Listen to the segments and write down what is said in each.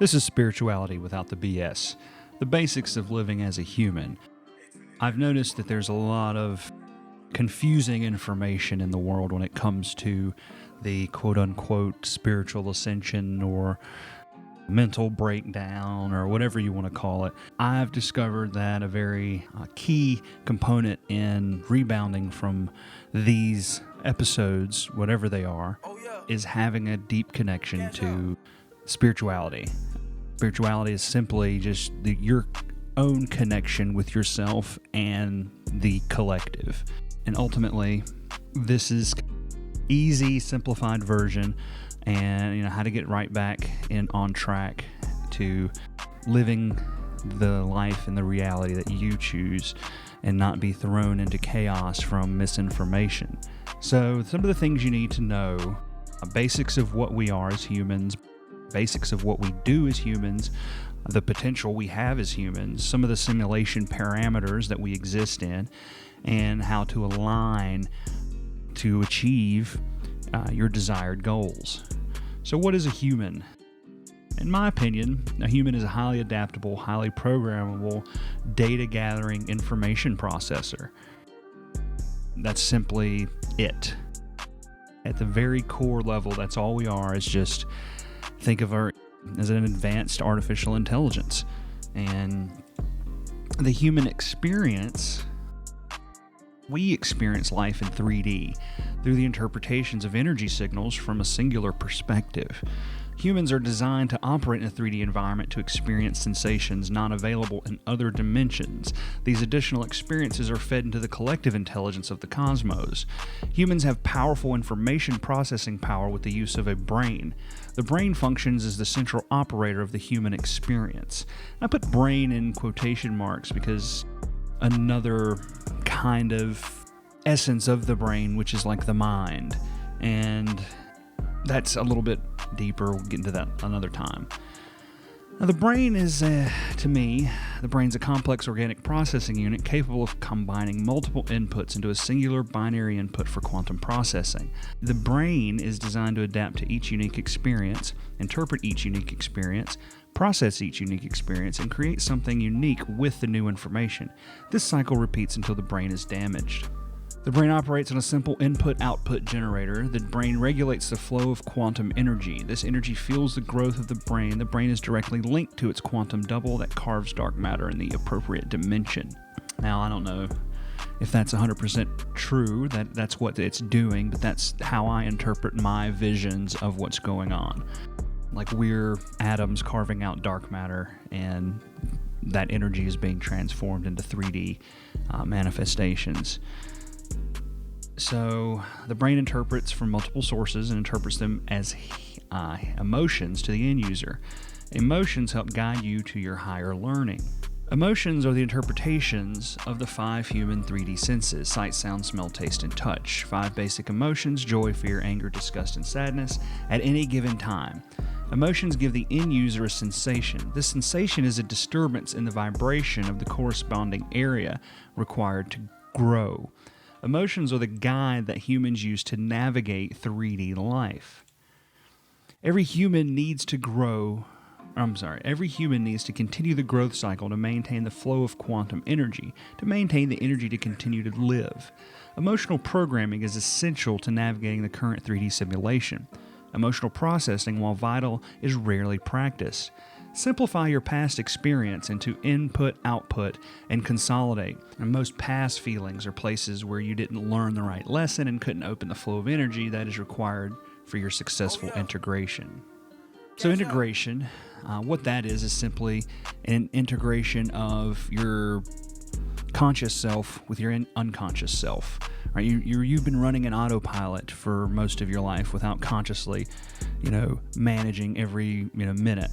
This is spirituality without the BS, the basics of living as a human. I've noticed that there's a lot of confusing information in the world when it comes to the quote-unquote spiritual ascension or mental breakdown or whatever you want to call it. I've discovered that a very key component in rebounding from these episodes, whatever they are, is having a deep connection to spirituality. Spirituality is simply just your own connection with yourself and the collective. And ultimately, this is easy, simplified version and how to get right back on track to living the life and the reality that you choose and not be thrown into chaos from misinformation. So some of the things you need to know, basics of what we are as humans, basics of what we do as humans, the potential we have as humans, some of the simulation parameters that we exist in, and how to align to achieve your desired goals. So what is a human? In my opinion, a human is a highly adaptable, highly programmable, data-gathering information processor. That's simply it. At the very core level, that's all we are, is just think of our as an advanced artificial intelligence. And the human experience, we experience life in 3D through the interpretations of energy signals from a singular perspective. Humans are designed to operate in a 3D environment to experience sensations not available in other dimensions. These additional experiences are fed into the collective intelligence of the cosmos. Humans have powerful information processing power with the use of a brain. The brain functions as the central operator of the human experience. I put brain in quotation marks because another kind of essence of the brain, which is like the mind, and that's a little bit deeper. We'll get into that another time. Now, the brain is, to me, the brain's a complex organic processing unit capable of combining multiple inputs into a singular binary input for quantum processing. The brain is designed to adapt to each unique experience, interpret each unique experience, process each unique experience, and create something unique with the new information. This cycle repeats until the brain is damaged. The brain operates on a simple input-output generator. The brain regulates the flow of quantum energy. This energy fuels the growth of the brain. The brain is directly linked to its quantum double that carves dark matter in the appropriate dimension. Now, I don't know if that's 100% true, that's what it's doing, but that's how I interpret my visions of what's going on. Like we're atoms carving out dark matter, and that energy is being transformed into 3D manifestations. So the brain interprets from multiple sources and interprets them as emotions to the end user. Emotions help guide you to your higher learning. Emotions are the interpretations of the 5 human 3D senses: sight, sound, smell, taste, and touch. 5 basic emotions: joy, fear, anger, disgust, and sadness at any given time. Emotions give the end user a sensation. This sensation is a disturbance in the vibration of the corresponding area required to grow. Emotions are the guide that humans use to navigate 3D life. Every human needs to continue the growth cycle to maintain the flow of quantum energy, to maintain the energy to continue to live. Emotional programming is essential to navigating the current 3D simulation. Emotional processing, while vital, is rarely practiced. Simplify your past experience into input, output, and consolidate. And most past feelings are places where you didn't learn the right lesson and couldn't open the flow of energy that is required for your successful integration. So integration, what that is simply an integration of your conscious self with your unconscious self. Right? You've been running an autopilot for most of your life without consciously, managing every minute,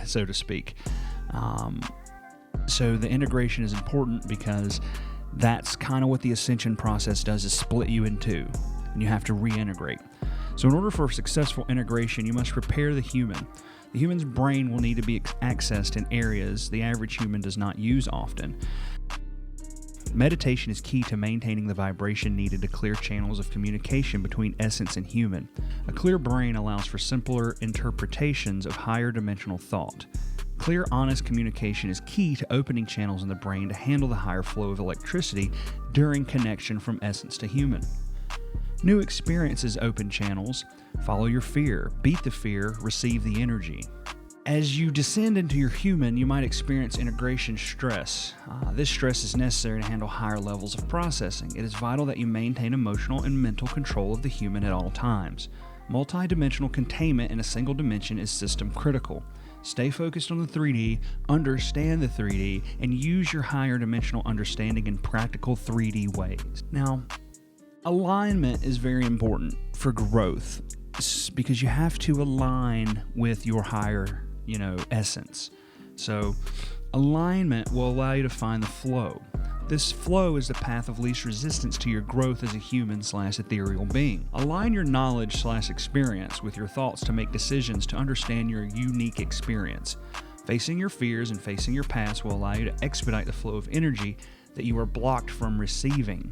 so to speak. So the integration is important because that's kind of what the ascension process does, is split you in two, and you have to reintegrate. So in order for successful integration, you must prepare the human. The human's brain will need to be accessed in areas the average human does not use often. Meditation is key to maintaining the vibration needed to clear channels of communication between essence and human. A clear brain allows for simpler interpretations of higher dimensional thought. Clear, honest communication is key to opening channels in the brain to handle the higher flow of electricity during connection from essence to human. New experiences open channels. Follow your fear, beat the fear, receive the energy. As you descend into your human, you might experience integration stress. This stress is necessary to handle higher levels of processing. It is vital that you maintain emotional and mental control of the human at all times. Multi-dimensional containment in a single dimension is system critical. Stay focused on the 3D, understand the 3D, and use your higher dimensional understanding in practical 3D ways. Now, alignment is very important for growth because you have to align with your higher essence. So alignment will allow you to find the flow. This flow is the path of least resistance to your growth as a human/ethereal being. Align your knowledge/experience with your thoughts to make decisions to understand your unique experience. Facing your fears and facing your past will allow you to expedite the flow of energy that you are blocked from receiving.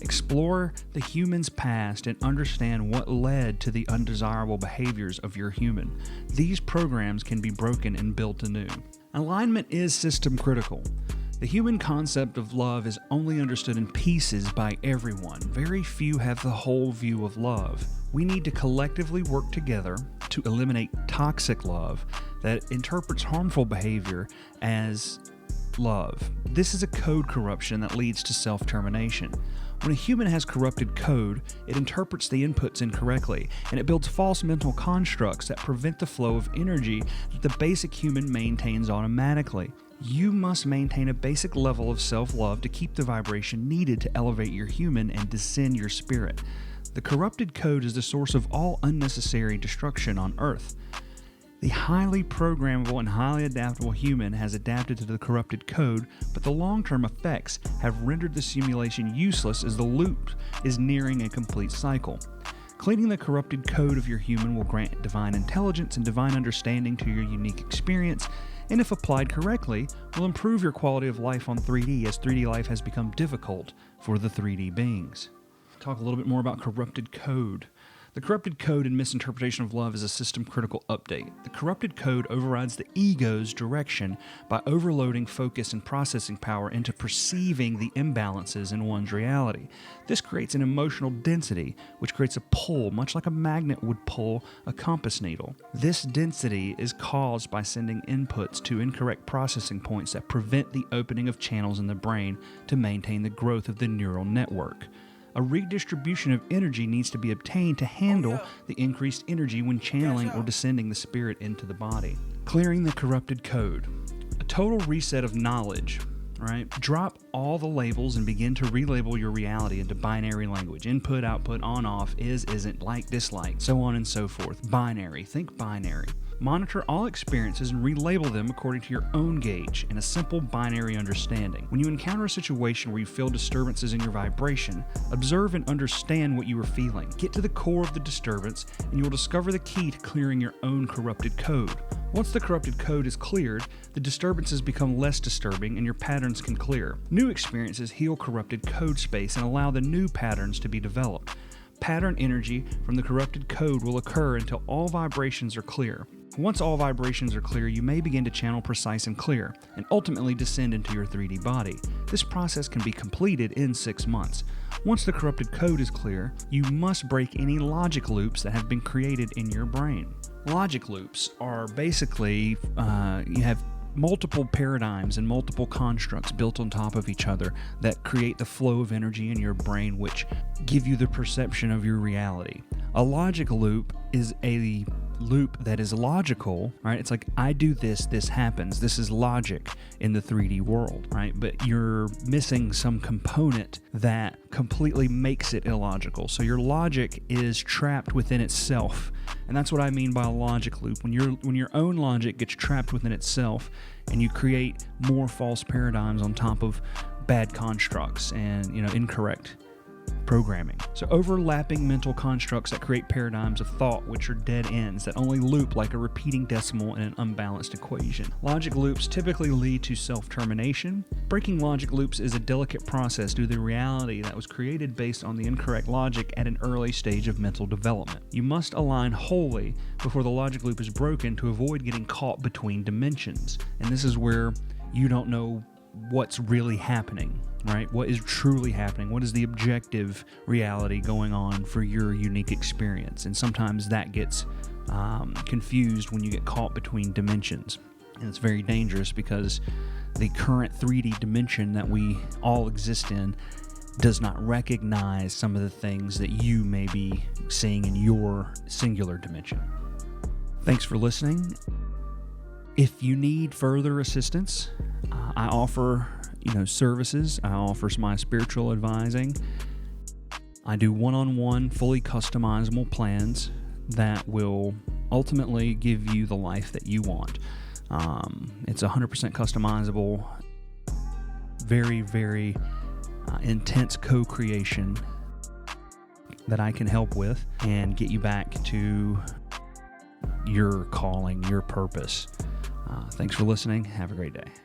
Explore the human's past and understand what led to the undesirable behaviors of your human. These programs can be broken and built anew. Alignment is system critical. The human concept of love is only understood in pieces by everyone. Very few have the whole view of love. We need to collectively work together to eliminate toxic love that interprets harmful behavior as love. This is a code corruption that leads to self-termination. When a human has corrupted code, it interprets the inputs incorrectly, and it builds false mental constructs that prevent the flow of energy that the basic human maintains automatically. You must maintain a basic level of self-love to keep the vibration needed to elevate your human and descend your spirit. The corrupted code is the source of all unnecessary destruction on Earth. The highly programmable and highly adaptable human has adapted to the corrupted code, but the long-term effects have rendered the simulation useless as the loop is nearing a complete cycle. Cleaning the corrupted code of your human will grant divine intelligence and divine understanding to your unique experience, and if applied correctly, will improve your quality of life on 3D as 3D life has become difficult for the 3D beings. Talk a little bit more about corrupted code. The corrupted code and misinterpretation of love is a system-critical update. The corrupted code overrides the ego's direction by overloading focus and processing power into perceiving the imbalances in one's reality. This creates an emotional density, which creates a pull, much like a magnet would pull a compass needle. This density is caused by sending inputs to incorrect processing points that prevent the opening of channels in the brain to maintain the growth of the neural network. A redistribution of energy needs to be obtained to handle the increased energy when channeling or descending the spirit into the body. Clearing the corrupted code. A total reset of knowledge, right? Drop all the labels and begin to relabel your reality into binary language. Input, output, on, off, is, isn't, like, dislike, so on and so forth. Binary. Think binary. Monitor all experiences and relabel them according to your own gauge in a simple binary understanding. When you encounter a situation where you feel disturbances in your vibration, observe and understand what you are feeling. Get to the core of the disturbance, and you will discover the key to clearing your own corrupted code. Once the corrupted code is cleared, the disturbances become less disturbing and your patterns can clear. New experiences heal corrupted code space and allow the new patterns to be developed. Pattern energy from the corrupted code will occur until all vibrations are clear. Once all vibrations are clear, you may begin to channel precise and clear, and ultimately descend into your 3D body. This process can be completed in 6 months. Once the corrupted code is clear, you must break any logic loops that have been created in your brain. Logic loops are basically, you have multiple paradigms and multiple constructs built on top of each other that create the flow of energy in your brain, which give you the perception of your reality. A logic loop is a loop that is logical, right? It's like, I do this, this happens. This is logic in the 3D world, right? But you're missing some component that completely makes it illogical. So your logic is trapped within itself. And that's what I mean by a logic loop. When your own logic gets trapped within itself and you create more false paradigms on top of bad constructs and, incorrect programming. So overlapping mental constructs that create paradigms of thought which are dead ends that only loop like a repeating decimal in an unbalanced equation. Logic loops typically lead to self-termination. Breaking logic loops is a delicate process due to the reality that was created based on the incorrect logic at an early stage of mental development. You must align wholly before the logic loop is broken to avoid getting caught between dimensions. And this is where you don't know what's really happening, right? What is truly happening? What is the objective reality going on for your unique experience? And sometimes that gets confused when you get caught between dimensions. And it's very dangerous because the current 3D dimension that we all exist in does not recognize some of the things that you may be seeing in your singular dimension. Thanks for listening. If you need further assistance, I offer, services. I offer my spiritual advising. I do one-on-one, fully customizable plans that will ultimately give you the life that you want. It's 100% customizable, very, very intense co-creation that I can help with and get you back to your calling, your purpose. Thanks for listening. Have a great day.